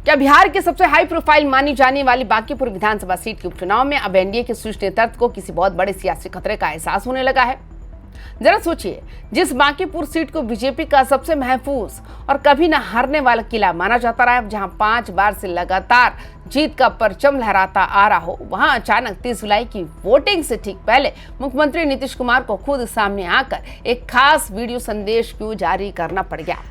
क्या बिहार के सबसे हाई प्रोफाइल मानी जाने वाली बांकीपुर विधानसभा सीट के उपचुनाव में अब एनडीए के शीर्ष नेतृत्व को किसी बहुत बड़े सियासी खतरे का एहसास होने लगा है? जरा सोचिए, जिस बांकीपुर सीट को बीजेपी का सबसे महफूज और कभी न हारने वाला किला माना जाता रहा है, जहां 5 बार से लगातार जीत का परचम लहराता आ रहा हो, वहां अचानक 30 जुलाई की वोटिंग से ठीक पहले मुख्यमंत्री नीतीश कुमार को खुद सामने आकर एक खास वीडियो संदेश क्यों जारी करना पड़ गया?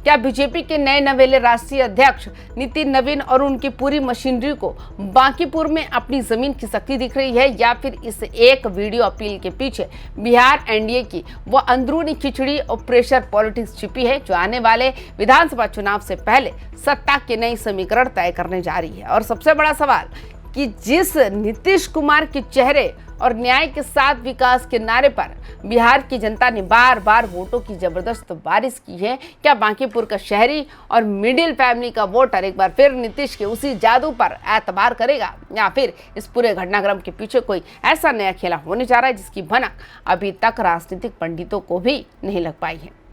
क्या बीजेपी के नए नवेले राष्ट्रीय अध्यक्ष नितिन नवीन और उनकी पूरी मशीनरी को बांकीपुर में अपनी जमीन खिसकती दिख रही है, या फिर इस एक वीडियो अपील के पीछे बिहार एनडीए की वो अंदरूनी खिचड़ी और प्रेशर पॉलिटिक्स छिपी है, जो आने वाले विधानसभा चुनाव से पहले सत्ता के नई समीकरण तय करने जा रही है? और सबसे बड़ा सवाल कि जिस नीतीश कुमार के चेहरे और न्याय के साथ विकास के नारे पर बिहार की जनता ने बार बार वोटों की जबरदस्त बारिश की है, क्या बांकीपुर का शहरी और मिडिल फैमिली का वोटर एक बार फिर नीतीश के उसी जादू पर एतबार करेगा, या फिर इस पूरे घटनाक्रम के पीछे कोई ऐसा नया खेला होने जा रहा है जिसकी भनक अभी तक राजनीतिक पंडितों को भी नहीं लग पाई है?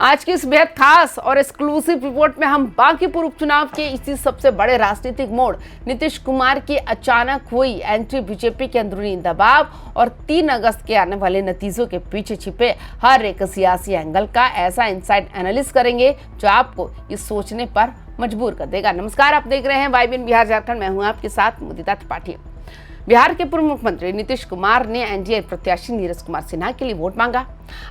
आज की इस बेहद खास और एक्सक्लूसिव रिपोर्ट में हम बांकीपुर उपचुनाव के इसी सबसे बड़े राजनीतिक मोड़, नीतीश कुमार की अचानक हुई एंट्री, बीजेपी के अंदरूनी दबाव और 3 अगस्त के आने वाले नतीजों के पीछे छिपे हर एक सियासी एंगल का ऐसा इनसाइड एनालिसिस करेंगे जो आपको ये सोचने पर मजबूर कर देगा। नमस्कार, आप देख रहे हैं वाईबीएन बिहार झारखंड। मैं हूं आपके साथ मुदिता त्रिपाठी। बिहार के पूर्व मुख्यमंत्री नीतीश कुमार ने एनडीए प्रत्याशी नीरज कुमार सिन्हा के लिए वोट मांगा।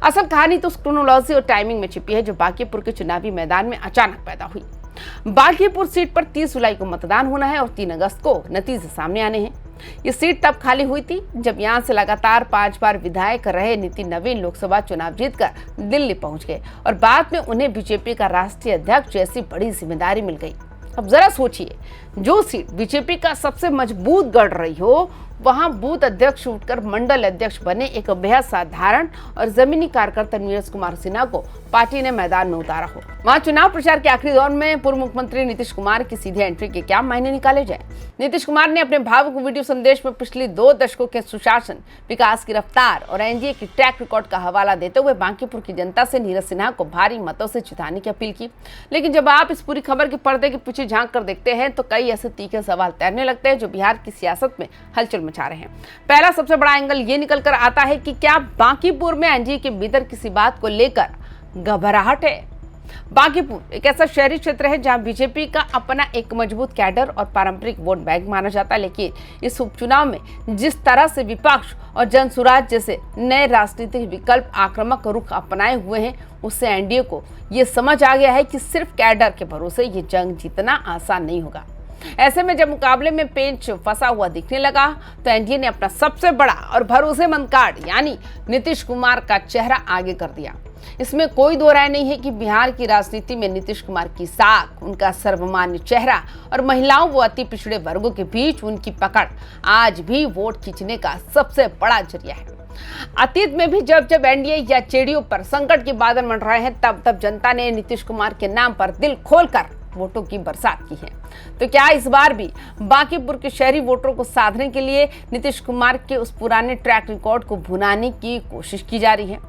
असल कहानी तो क्रोनोलॉजी और टाइमिंग में छिपी है, जो बांकीपुर के चुनावी मैदान में अचानक पैदा हुई। बांकीपुर सीट पर 30 जुलाई को मतदान होना है और 3 अगस्त को नतीजे सामने आने हैं। ये सीट तब खाली हुई थी जब यहां से लगातार 5 बार विधायक रहे नितिन नवीन लोकसभा चुनाव जीतकर दिल्ली पहुंच गए और बाद में उन्हें बीजेपी का राष्ट्रीय अध्यक्ष जैसी बड़ी जिम्मेदारी मिल गई। अब जरा सोचिए, जो सीट बीजेपी का सबसे मजबूत गढ़ रही हो, वहां बूथ अध्यक्ष उठकर मंडल अध्यक्ष बने एक बेहद साधारण और जमीनी कार्यकर्ता नीरज कुमार सिन्हा को पार्टी ने मैदान में उतारा हो। वहां चुनाव प्रचार के आखिरी दौर में पूर्व मुख्यमंत्री नीतीश कुमार की सीधे एंट्री के क्या मायने निकाले जाए? नीतीश कुमार ने अपने भावुक वीडियो संदेश में पिछले 2 दशकों के सुशासन, विकास की रफ्तार और एनडीए की ट्रैक रिकॉर्ड का हवाला देते हुए बांकीपुर की जनता से नीरज सिन्हा को भारी मतों से जिताने की अपील की। लेकिन जब आप इस पूरी खबर के पर्दे के पीछे झांक कर देखते हैं तो कई ऐसे तीखे सवाल तैरने लगते हैं जो बिहार की सियासत में हलचल मचा रहे हैं। पहला सबसे बड़ा एंगल ये निकल कर आता है कि क्या बांकीपुर में एनडीए के भीतर किसी बात को लेकर घबराहट है? बांकीपुर एक ऐसा शहरी क्षेत्र है जहां बीजेपी का अपना एक मजबूत कैडर और पारंपरिक वोट बैंक माना जाता है, लेकिन इस उपचुनाव में जिस तरह से विपक्ष और जनसुराज जैसे नए राजनीतिक विकल्प आक्रामक रुख अपनाए हुए हैं, उससे एनडीए को यह समझ आ गया है कि सिर्फ कैडर के भरोसे ये जंग जीतना आसान नहीं होगा। ऐसे में जब मुकाबले में पेंच फंसा हुआ दिखने लगा तो एनडीए ने अपना सबसे बड़ा और भरोसेमंद कार्ड यानी नीतीश कुमार का चेहरा आगे कर दिया। इसमें कोई दो राय नहीं है कि बिहार की राजनीति में नीतीश कुमार की साख, उनका सर्वमान्य चेहरा और महिलाओं व अति पिछड़े वर्गों के बीच उनकी पकड़ आज भी वोट खींचने का सबसे बड़ा जरिया है। अतीत में भी जब जब एनडीए या जेडीयू पर संकट के बादल मंडराए हैं, तब तब जनता ने नीतीश कुमार के नाम पर दिल खोलकर वोटों की बरसात की है। तो क्या इस बार भी बांकीपुर के शहरी वोटरों को साधने के लिए नीतीश कुमार के उस पुराने ट्रैक रिकॉर्ड को भुनाने की कोशिश की जा रही है?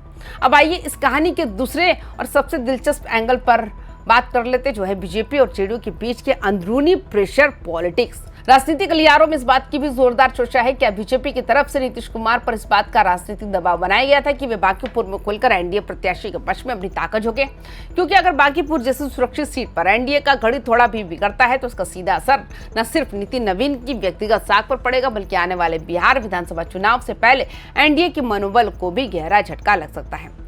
अब आइए इस कहानी के दूसरे और सबसे दिलचस्प एंगल पर बात कर लेते, जो है बीजेपी और जेडीयू के बीच के अंदरूनी प्रेशर पॉलिटिक्स। राजनीतिक गलियारों में इस बात की भी जोरदार चर्चा है कि बीजेपी की तरफ से नीतीश कुमार पर इस बात का राजनीतिक दबाव बनाया गया था कि वे बांकीपुर में खुलकर एनडीए प्रत्याशी के पक्ष में अपनी ताकत झोंके, क्योंकि अगर बांकीपुर जैसी सुरक्षित सीट पर एनडीए का घड़ी थोड़ा भी बिगड़ता है तो उसका सीधा असर न सिर्फ नितिन नवीन की व्यक्तिगत साख पर पड़ेगा, बल्कि आने वाले बिहार विधानसभा चुनाव से पहले एनडीए के मनोबल को भी गहरा झटका लग सकता है।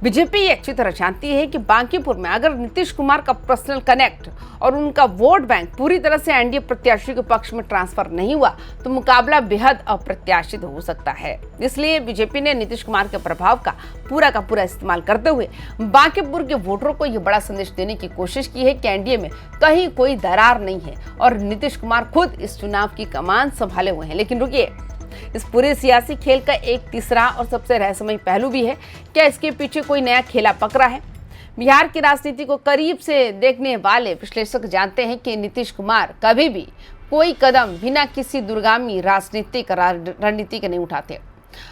बीजेपी अच्छी तरह जानती है कि बांकीपुर में अगर नीतीश कुमार का पर्सनल कनेक्ट और उनका वोट बैंक पूरी तरह से एनडीए प्रत्याशी के पक्ष में ट्रांसफर नहीं हुआ तो मुकाबला बेहद अप्रत्याशित हो सकता है। इसलिए बीजेपी ने नीतीश कुमार के प्रभाव का पूरा इस्तेमाल करते हुए बांकीपुर के वोटरों को यह बड़ा संदेश देने की कोशिश की है कि एनडीए में कहीं कोई दरार नहीं है और नीतीश कुमार खुद इस चुनाव की कमान संभाले हुए हैं। लेकिन रुकिए, इस पूरे सियासी खेल का एक तीसरा और सबसे रहस्यमय पहलू भी है। क्या इसके पीछे कोई नया खेला पकड़ा है? बिहार की राजनीति को करीब से देखने वाले विश्लेषक जानते हैं कि नीतीश कुमार कभी भी कोई कदम बिना किसी दूरगामी राजनीतिक रणनीति के नहीं उठाते।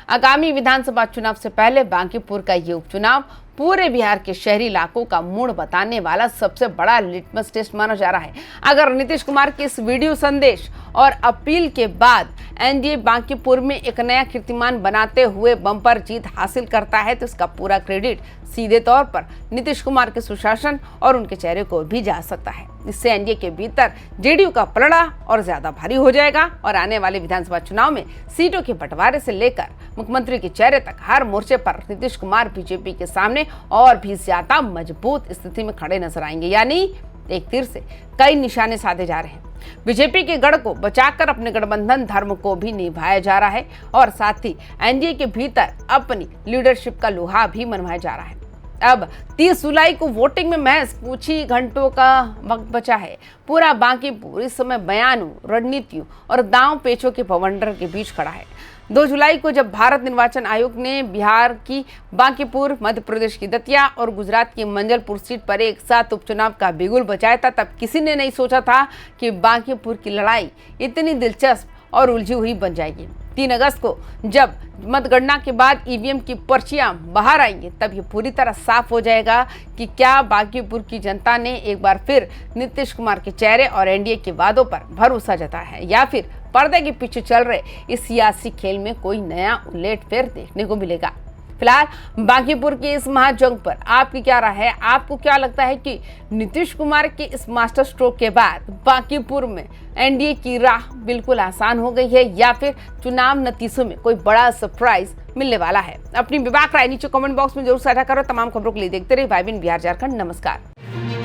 आगामी विधानसभा चुनाव से पहले बांकीपुर का ये उपचुनाव पूरे बिहार के शहरी इलाकों का मूड बताने वाला सबसे बड़ा लिटमस टेस्ट माना जा रहा है। अगर नीतीश कुमार के इस वीडियो संदेश और अपील के बाद एनडीए बांकीपुर में एक नया कीर्तिमान बनाते हुए बम्पर जीत हासिल करता है तो इसका पूरा क्रेडिट सीधे तौर पर नीतीश कुमार के सुशासन और उनके चेहरे को भी जा सकता है। इससे एनडीए के भीतर जेडीयू का पलड़ा और ज्यादा भारी हो जाएगा और आने वाले विधानसभा चुनाव में सीटों के बंटवारे से लेकर मुख्यमंत्री के चेहरे तक हर मोर्चे पर नीतीश कुमार बीजेपी के सामने और भी ज्यादा मजबूत स्थिति में खड़े नजर आएंगे। यानी एक तीर से कई निशाने साधे जा रहे हैं। बीजेपी के गढ़ को बचाकर अपने गठबंधन धर्म को भी निभाया जा रहा है और साथ ही एनडीए के भीतर अपनी लीडरशिप का लोहा भी मनवाया जा रहा है। अब 30 जुलाई को वोटिंग में महज कुछ ही घंटों का वक्त बचा है। पूरा बांकीपुर इस समय बयानों, रणनीतियों और दांव पेचों के बवंडर के बीच खड़ा है। 2 जुलाई को जब भारत निर्वाचन आयोग ने बिहार की बांकीपुर, मध्य प्रदेश की दतिया और गुजरात की मंजलपुर सीट पर एक साथ उपचुनाव का बिगुल बजाया था, तब किसी ने नहीं सोचा था कि बांकीपुर की लड़ाई इतनी दिलचस्प और उलझी हुई बन जाएगी। 3 अगस्त को जब मतगणना के बाद ईवीएम की पर्चियां बाहर आएंगी तब ये पूरी तरह साफ हो जाएगा कि क्या बांकीपुर की जनता ने एक बार फिर नीतीश कुमार के चेहरे और एनडीए के वादों पर भरोसा जताया है या फिर पर्दे के पीछे चल रहे इस सियासी खेल में कोई नया उलटफेर देखने को मिलेगा। फिलहाल बांकीपुर की इस महाजंग पर आपकी क्या राय है? आपको क्या लगता है कि नीतीश कुमार के इस मास्टर स्ट्रोक के बाद बांकीपुर में एनडीए की राह बिल्कुल आसान हो गई है या फिर चुनाव नतीजों में कोई बड़ा सरप्राइज मिलने वाला है? अपनी विवाक राय नीचे कमेंट बॉक्स में जरूर साझा करो। तमाम खबरों के लिए देखते रहिए वाई बिहार झारखंड। नमस्कार।